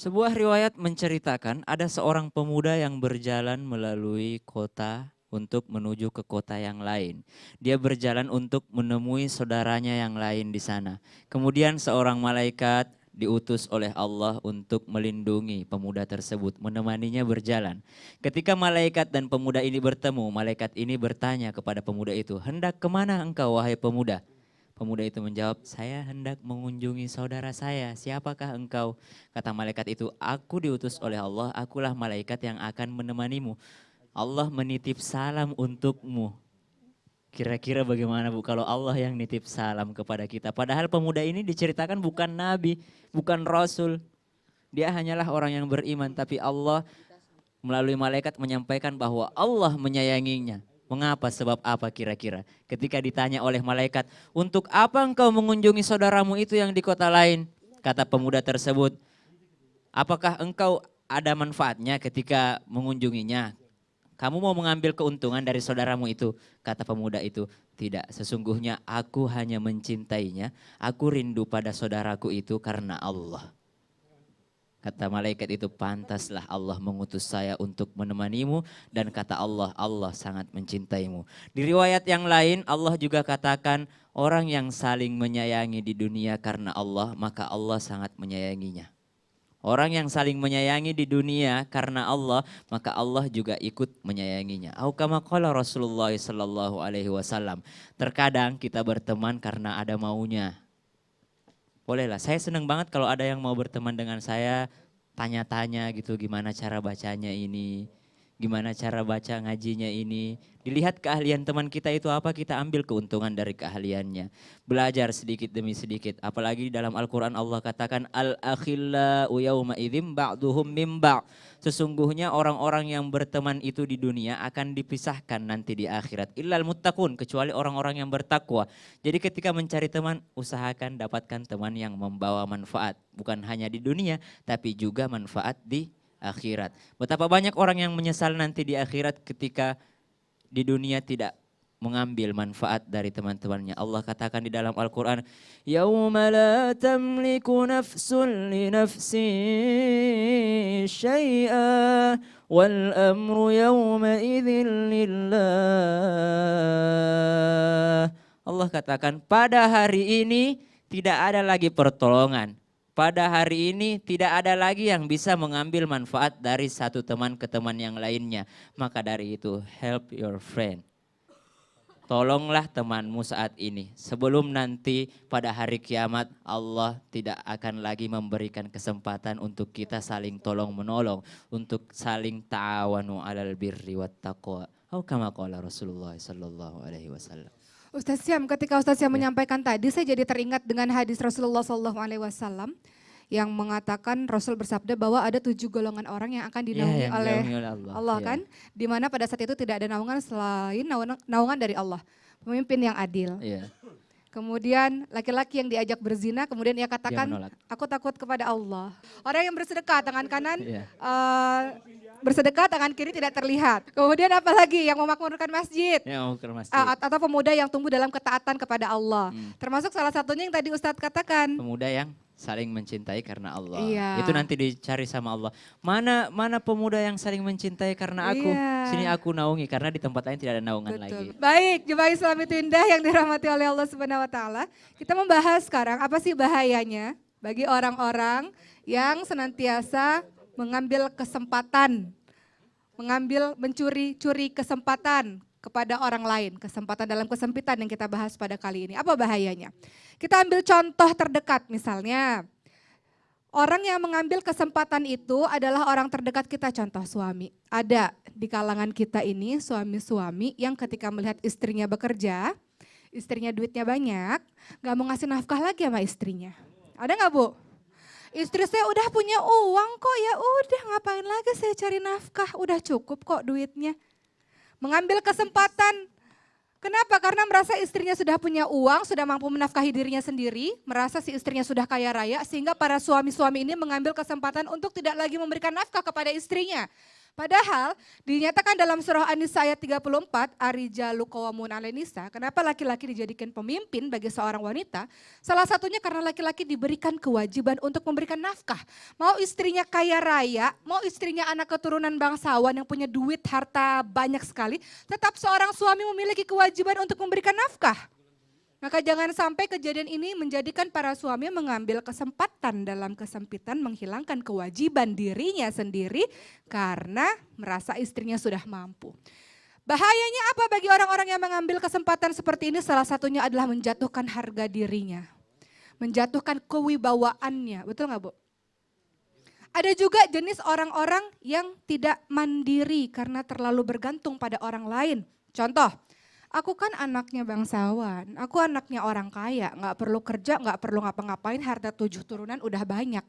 Sebuah riwayat menceritakan ada seorang pemuda yang berjalan melalui kota untuk menuju ke kota yang lain. Dia berjalan untuk menemui saudaranya yang lain di sana. Kemudian seorang malaikat diutus oleh Allah untuk melindungi pemuda tersebut, menemaninya berjalan. Ketika malaikat dan pemuda ini bertemu, malaikat ini bertanya kepada pemuda itu, "Hendak kemana engkau wahai pemuda?" Pemuda itu menjawab, "Saya hendak mengunjungi saudara saya. Siapakah engkau?" Kata malaikat itu, "Aku diutus oleh Allah, akulah malaikat yang akan menemanimu. Allah menitip salam untukmu." Kira-kira bagaimana Bu kalau Allah yang nitip salam kepada kita? Padahal pemuda ini diceritakan bukan nabi, bukan rasul. Dia hanyalah orang yang beriman, tapi Allah melalui malaikat menyampaikan bahwa Allah menyayanginya. Mengapa? Sebab apa kira-kira? Ketika ditanya oleh malaikat, "Untuk apa engkau mengunjungi saudaramu itu yang di kota lain?" Kata pemuda tersebut, "Apakah engkau ada manfaatnya ketika mengunjunginya? Kamu mau mengambil keuntungan dari saudaramu itu?" Kata pemuda itu, "Tidak, sesungguhnya aku hanya mencintainya. Aku rindu pada saudaraku itu karena Allah." Kata malaikat itu, "Pantaslah Allah mengutus saya untuk menemanimu." Dan kata Allah, Allah sangat mencintaimu. Di riwayat yang lain Allah juga katakan, orang yang saling menyayangi di dunia karena Allah, maka Allah sangat menyayanginya. Orang yang saling menyayangi di dunia karena Allah, maka Allah juga ikut menyayanginya. Au kama qala Rasulullah sallallahu alaihi wasallam. Terkadang kita berteman karena ada maunya. Bolehlah, saya senang banget kalau ada yang mau berteman dengan saya, tanya-tanya gitu gimana cara bacanya ini, gimana cara baca ngajinya ini. Dilihat keahlian teman kita itu apa, kita ambil keuntungan dari keahliannya. Belajar sedikit demi sedikit, apalagi dalam Al-Quran Allah katakan, "Al-akhillau yawma idzim ba'duhum mim ba'." Sesungguhnya orang-orang yang berteman itu di dunia akan dipisahkan nanti di akhirat. Illal muttaqun, kecuali orang-orang yang bertakwa. Jadi ketika mencari teman, usahakan dapatkan teman yang membawa manfaat. Bukan hanya di dunia, tapi juga manfaat di akhirat. Betapa banyak orang yang menyesal nanti di akhirat ketika di dunia tidak mengambil manfaat dari teman-temannya. Allah katakan di dalam Al-Quran, "Yauma la tamliku nafsun li nafsin syai'a wal amru yawma idzin lillah." Allah katakan pada hari ini tidak ada lagi pertolongan. Pada hari ini tidak ada lagi yang bisa mengambil manfaat dari satu teman ke teman yang lainnya. Maka dari itu, help your friend. Tolonglah temanmu saat ini. Sebelum nanti pada hari kiamat Allah tidak akan lagi memberikan kesempatan untuk kita saling tolong menolong. Untuk saling ta'awanu alal birri wat taqwa. Atau kama qala Rasulullah sallallahu alaihi wasallam. Ustaz Syam, ketika Ustaz Syam Ya. menyampaikan tadi, saya jadi teringat dengan hadis Rasulullah SAW yang mengatakan Rasul bersabda bahwa ada 7 golongan orang yang akan Ya, dinaungi yang oleh dinaungi oleh Allah. Allah Ya. kan, di mana pada saat itu tidak ada naungan selain naungan dari Allah, pemimpin yang adil. Ya. Kemudian laki-laki yang diajak berzina, kemudian ia Dia katakan, menolak. "Aku takut kepada Allah." Orang yang bersedekah tangan kanan, Ya. bersedekah tangan kiri tidak terlihat. Kemudian apalagi yang memakmurkan masjid. Yang mau ke masjid. Atau pemuda yang tumbuh dalam ketaatan kepada Allah. Termasuk salah satunya yang tadi Ustadz katakan. Pemuda yang saling mencintai karena Allah. Iya. Itu nanti dicari sama Allah. Mana pemuda yang saling mencintai karena aku? Iya. Sini aku naungi karena di tempat lain tidak ada naungan lagi. Baik, Jemaah Islam itu indah yang dirahmati oleh Allah Subhanahu wa taala. Kita membahas sekarang apa sih bahayanya bagi orang-orang yang senantiasa mengambil kesempatan, mencuri kesempatan kepada orang lain, kesempatan dalam kesempitan yang kita bahas pada kali ini. Apa bahayanya? Kita ambil contoh terdekat misalnya. Orang yang mengambil kesempatan itu adalah orang terdekat kita, contoh suami. Ada di kalangan kita ini suami-suami yang ketika melihat istrinya bekerja, istrinya duitnya banyak, gak mau ngasih nafkah lagi sama istrinya. Ada gak Bu? Istri saya udah punya uang kok, ya udah ngapain lagi saya cari nafkah, udah cukup kok duitnya. Mengambil kesempatan. Kenapa? Karena merasa istrinya sudah punya uang, sudah mampu menafkahi dirinya sendiri, merasa si istrinya sudah kaya raya, sehingga para suami-suami ini mengambil kesempatan untuk tidak lagi memberikan nafkah kepada istrinya. Padahal dinyatakan dalam surah An-Nisa ayat 34, Ar-rijalu qawwamun 'alan nisa, kenapa laki-laki dijadikan pemimpin bagi seorang wanita? Salah satunya karena laki-laki diberikan kewajiban untuk memberikan nafkah. Mau istrinya kaya raya, mau istrinya anak keturunan bangsawan yang punya duit, harta banyak sekali, tetap seorang suami memiliki kewajiban untuk memberikan nafkah. Maka jangan sampai kejadian ini menjadikan para suami mengambil kesempatan dalam kesempitan menghilangkan kewajiban dirinya sendiri karena merasa istrinya sudah mampu. Bahayanya apa bagi orang-orang yang mengambil kesempatan seperti ini? Salah satunya adalah menjatuhkan harga dirinya. Menjatuhkan kewibawaannya, betul nggak Bu? Ada juga jenis orang-orang yang tidak mandiri karena terlalu bergantung pada orang lain. Contoh, aku kan anaknya bangsawan, aku anaknya orang kaya, nggak perlu kerja, nggak perlu ngapa-ngapain, harta 7 turunan udah banyak.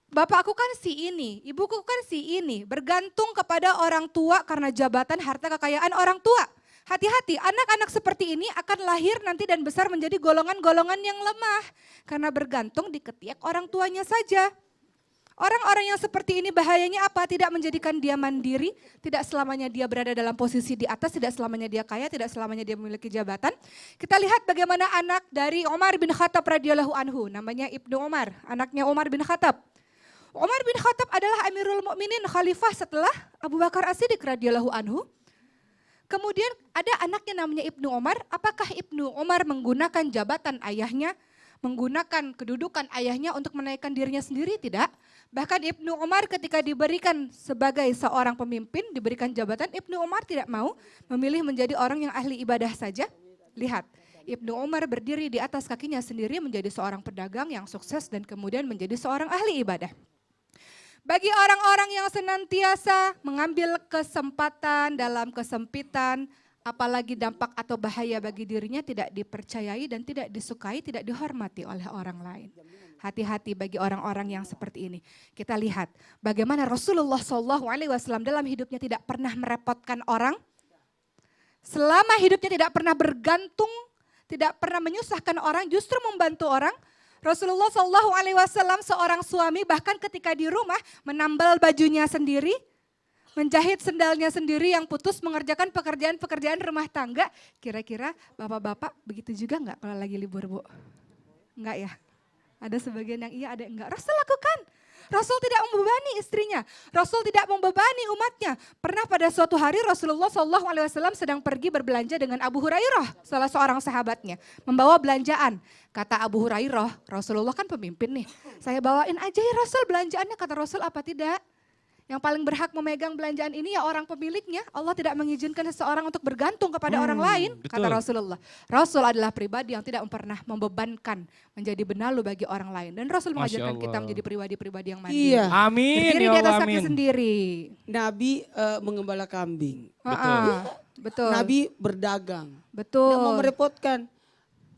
Bapakku kan si ini, ibuku kan si ini, bergantung kepada orang tua karena jabatan, harta, kekayaan orang tua. Hati-hati, anak-anak seperti ini akan lahir nanti dan besar menjadi golongan-golongan yang lemah karena bergantung di ketiak orang tuanya saja. Orang-orang yang seperti ini bahayanya apa? Tidak menjadikan dia mandiri, tidak selamanya dia berada dalam posisi di atas, tidak selamanya dia kaya, tidak selamanya dia memiliki jabatan. Kita lihat bagaimana anak dari Umar bin Khattab radhiyallahu anhu, namanya Ibnu Umar, anaknya Umar bin Khattab. Umar bin Khattab adalah Amirul Mukminin, khalifah setelah Abu Bakar As-Siddiq radhiyallahu anhu. Kemudian ada anaknya namanya Ibnu Umar, apakah Ibnu Umar menggunakan jabatan ayahnya, menggunakan kedudukan ayahnya untuk menaikkan dirinya sendiri? Tidak. Bahkan Ibnu Umar ketika diberikan sebagai seorang pemimpin, diberikan jabatan, Ibnu Umar tidak mau, memilih menjadi orang yang ahli ibadah saja. Lihat, Ibnu Umar berdiri di atas kakinya sendiri menjadi seorang pedagang yang sukses dan kemudian menjadi seorang ahli ibadah. Bagi orang-orang yang senantiasa mengambil kesempatan dalam kesempitan, apalagi dampak atau bahaya bagi dirinya tidak dipercayai dan tidak disukai, tidak dihormati oleh orang lain. Hati-hati bagi orang-orang yang seperti ini. Kita lihat bagaimana Rasulullah SAW dalam hidupnya tidak pernah merepotkan orang. Selama hidupnya tidak pernah bergantung, tidak pernah menyusahkan orang, justru membantu orang. Rasulullah SAW seorang suami bahkan ketika di rumah menambal bajunya sendiri, menjahit sendalnya sendiri yang putus, mengerjakan pekerjaan-pekerjaan rumah tangga. Kira-kira bapak-bapak begitu juga enggak kalau lagi libur Bu? Enggak ya? Ada sebagian yang iya, ada yang enggak. Rasul lakukan. Rasul tidak membebani istrinya. Rasul tidak membebani umatnya. Pernah pada suatu hari Rasulullah SAW sedang pergi berbelanja dengan Abu Hurairah, salah seorang sahabatnya. Membawa belanjaan. Kata Abu Hurairah, Rasulullah kan pemimpin nih. Saya bawain aja ya Rasul belanjaannya. Kata Rasul, apa tidak? Yang paling berhak memegang belanjaan ini ya orang pemiliknya. Allah tidak mengizinkan seseorang untuk bergantung kepada orang lain, betul. kata Rasulullah. Rasul adalah pribadi yang tidak pernah membebankan menjadi benalu bagi orang lain. Dan Rasul Masya mengajarkan kita Allah. menjadi pribadi-pribadi yang mandiri. Iya, Amin Berdiri ya di atas Allah, kaki amin. sendiri. Nabi mengembala kambing. Betul. Nabi berdagang. Betul. Tidak mau merepotkan.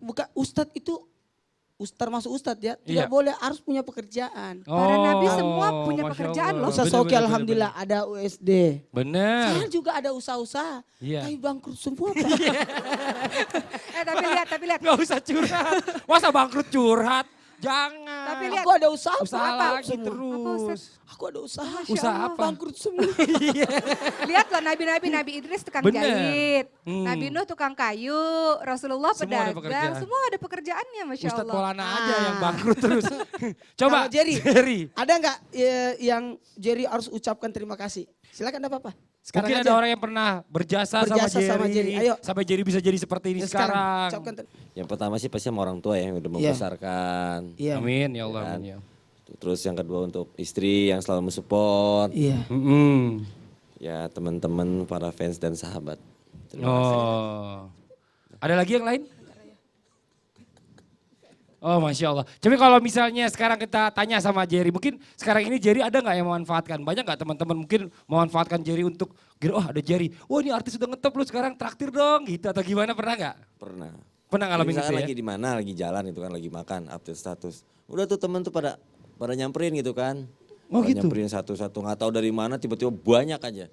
Bukan Ustadz itu, termasuk Ustadz ya, Iya. tidak boleh, harus punya pekerjaan. Para nabi semua Oh, punya Masya pekerjaan Allah. loh. Ustadz Bener, Soki bener, alhamdulillah ada USD. Bener. Sekarang juga ada usaha-usaha, Iya. tapi bangkrut semua Pak. Tapi lihat. Gak usah curhat. Masa bangkrut curhat? Jangan. Tapi lihat. Aku ada usaha, Usaha bangkrut lagi semua. terus. Aku ada usaha, Usaha apa? bangkrut semua. Lihat loh Nabi Idris tukang Bener. jahit, Hmm. Nabi Nuh tukang kayu, Rasulullah Semua ada pedagang, pekerjaan. semua ada pekerjaannya Masya Ustadz Allah. Maulana aja yang bangkrut terus. Coba Kalau Jerry. Jerry. Ada nggak yang Jerry harus ucapkan terima kasih? Silakan, enggak apa-apa. Sekarang Mungkin aja. ada orang yang pernah berjasa sama Jerry. Ayo. Sampai Jerry bisa jadi seperti ini Ya, sekarang. ucapkan Yang pertama sih pasti sama orang tua ya yang udah membesarkan. Iya. Amin ya Allah. Kan? Amin ya. Terus yang kedua untuk istri yang selalu mensupport. Iya. Mm-mm. Ya teman-teman, para fans dan sahabat. Terima kasih. Oh. Ada lagi yang lain? Oh Masya Allah. Tapi kalau misalnya sekarang kita tanya sama Jerry, mungkin sekarang ini Jerry ada nggak yang memanfaatkan? Banyak nggak teman-teman mungkin memanfaatkan Jerry untuk, oh ada Jerry, wah ini artis udah ngetop lu sekarang traktir dong gitu atau gimana, pernah nggak? Pernah. Pernah ngalamin Misalkan itu ya? lagi di mana, lagi jalan itu kan, lagi makan, update status. Udah tuh temen tuh pada nyamperin gitu kan. Oh gitu? Nyamperin satu-satu, nggak tahu dari mana tiba-tiba banyak aja.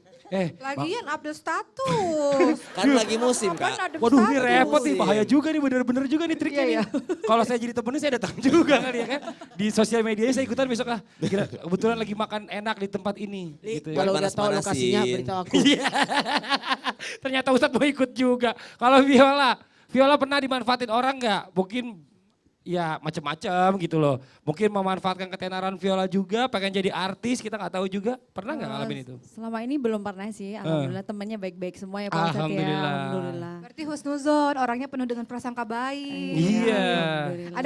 Lagian update status. Kan lagi musim Kapan Kak. ada Waduh ini status? repot nih, bahaya juga nih, bener-bener juga nih triknya Iya, nih. Kalau saya jadi temennya saya datang juga kali ya kan. Di sosial media saya ikutan besok lah. Kebetulan lagi makan enak di tempat ini. Gitu ya. Kalau udah tahu Panas-panasin. lokasinya beritahu aku. Iya. Ternyata Ustadz mau ikut juga. Kalau Viola pernah dimanfaatin orang nggak? Mungkin ya macam-macam gitu loh. Mungkin memanfaatkan ketenaran Viola juga, pengen jadi artis, kita nggak tahu juga. Pernah nggak ngalamin itu? Selama ini belum pernah sih, alhamdulillah temannya baik-baik semua ya Pak Ustadz ya. Alhamdulillah. Alhamdulillah. Berarti husnuzon, orangnya penuh dengan prasangka baik. Iya. Alhamdulillah.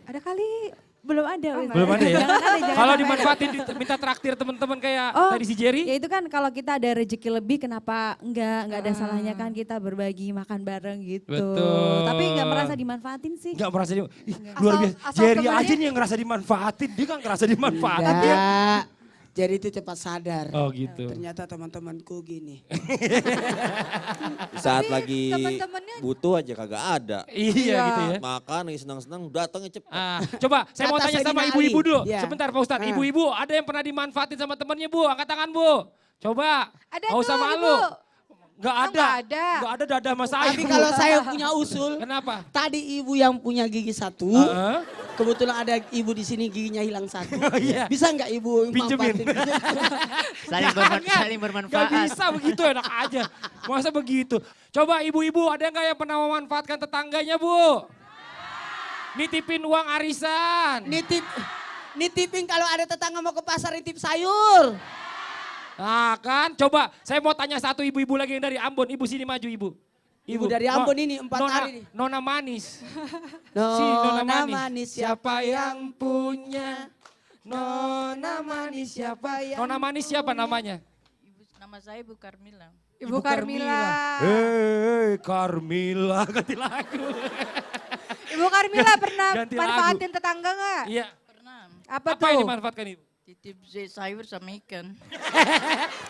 Ada kali. Belum ada. Ustadz. Belum ada ya? Jangan ada, jangan Kalau sampai ada. dimanfaatin minta traktir teman-teman kayak Oh, tadi si Jerry? Ya itu kan kalau kita ada rezeki lebih kenapa enggak ada salahnya kan kita berbagi makan bareng gitu. Betul. Tapi enggak merasa dimanfaatin sih. Enggak merasa luar biasa. Asal Jerry temennya- aja nih yang ngerasa dimanfaatin, dia kan ngerasa dimanfaatin. Enggak. Jadi itu cepat sadar. Oh gitu. Ternyata teman-temanku gini. Saat Tapi lagi temen-temennya- butuh aja kagak ada. Iya gitu ya. Makan lagi senang-senang datangnya cepet. Coba saya mau Kata tanya sama Sayyidina ibu-ibu Ali. dulu. Ya. Sebentar Pak Ustadz, ibu-ibu ada yang pernah dimanfaatin sama temennya Bu? Angkat tangan Bu. Coba. Ada Nggak usah tuh, malu. Ibu. Enggak Oh, ada. nggak ada. Enggak ada dadah sama saya. Tapi Bu. kalau saya punya usul, Kenapa? tadi ibu yang punya gigi satu, Heeh. kebetulan ada ibu di sini giginya hilang satu. Iya. Bisa nggak ibu Pinjemin. manfaatin? Saling Gak bermanfaat. bisa begitu, enak aja. Masa begitu? Coba ibu-ibu ada nggak yang pernah memanfaatkan tetangganya Bu? Nitipin uang arisan. Nitipin kalau ada tetangga mau ke pasar nitip sayur. Nah kan, coba saya mau tanya satu ibu-ibu lagi yang dari Ambon. Ibu sini maju ibu. Ibu dari Ambon ini 4 Nona, hari nih. Nona manis. Nona manis Siapa yang punya? Nona manis siapa yang? Nona manis siapa namanya? Nama saya Ibu Carmila. Ibu Carmila. Hei Carmila, ganti lagu. Ibu Carmila pernah Ganti lagu. manfaatin tetangga nggak? Iya. Pernah Apa Apa yang tuh? dimanfaatkan ibu? titip sayur sama ikan.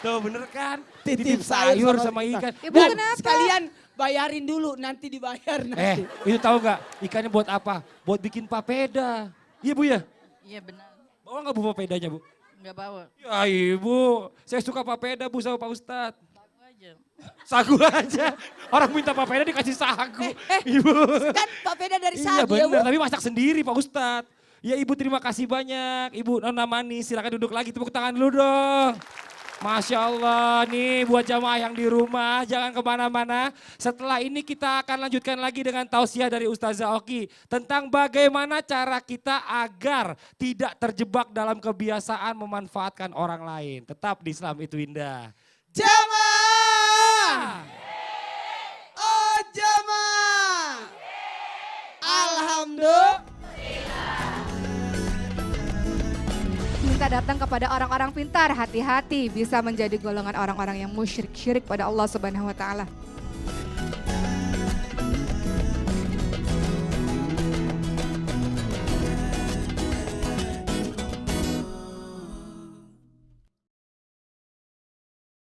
Tuh bener kan? Titip sayur sayur sama sama ikan. Ibu Dan kenapa? sekalian bayarin dulu nanti dibayar nanti. Itu tahu nggak ikannya buat apa? Buat bikin papeda. Iya Bu ya? Iya benar, Bawa nggak Bu papedanya Bu? nggak bawa. Ya ibu, saya suka papeda Bu sama Pak Ustadz. Tahu aja. Sagu aja. Orang minta papeda dikasih sagu. Ibu. Kan papeda dari Iya sagu ya Bu. bener, tapi masak sendiri Pak Ustadz. Ya Ibu terima kasih banyak. Ibu Nona Manis silakan duduk lagi, tepuk tangan dulu dong. Masya Allah nih buat jamaah yang di rumah jangan kemana-mana. Setelah ini kita akan lanjutkan lagi dengan tausiah dari Ustazah Oki. Tentang bagaimana cara kita agar tidak terjebak dalam kebiasaan memanfaatkan orang lain. Tetap di Islam itu indah. Jamaah! Oh jamaah! Alhamdulillah. Kita datang kepada orang-orang pintar, hati-hati bisa menjadi golongan orang-orang yang musyrik syirik pada Allah Subhanahu wa taala.